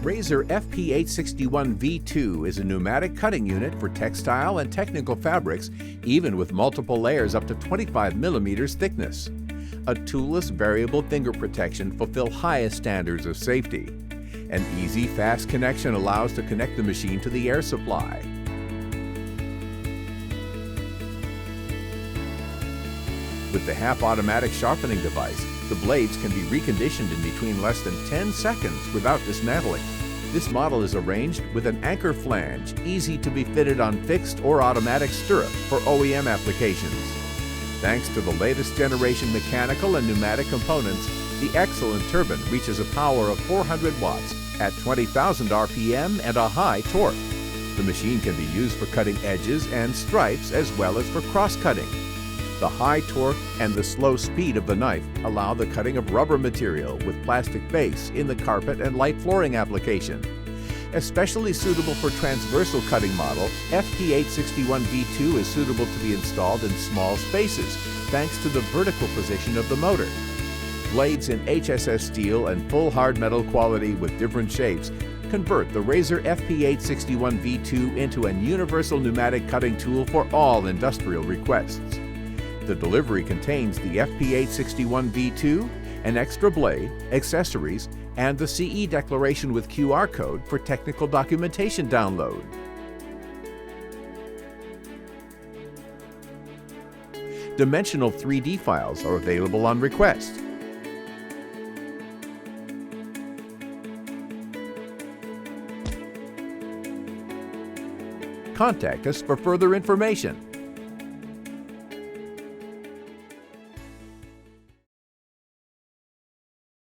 Rasor FP861V2 is a pneumatic cutting unit for textile and technical fabrics, even with multiple layers up to 25 millimeters thickness. A toolless variable finger protection fulfills highest standards of safety. An easy, fast connection allows to connect the machine to the air supply. With the half-automatic sharpening device, the blades can be reconditioned in between less than 10 seconds without dismantling. This model is arranged with an anchor flange, easy to be fitted on fixed or automatic stirrup for O.E.M applications. Thanks to the latest generation mechanical and pneumatic components, the excellent turbine reaches a power of 400 watts at 20,000 RPM and a high torque. The machine can be used for cutting edges and stripes as well as for cross-cutting. The high torque and the slow speed of the knife allow the cutting of rubber material with plastic base in the carpet and light flooring application. Especially suitable for transversal cutting model, FP861V2 is suitable to be installed in small spaces thanks to the vertical position of the motor. Blades in HSS steel and full hard metal quality with different shapes convert the Rasor FP861V2 into an universal pneumatic cutting tool for all industrial requests. The delivery contains the FP861V2, an extra blade, accessories, and the CE declaration with QR code for technical documentation download. Dimensional 3D files are available on request. Contact us for further information.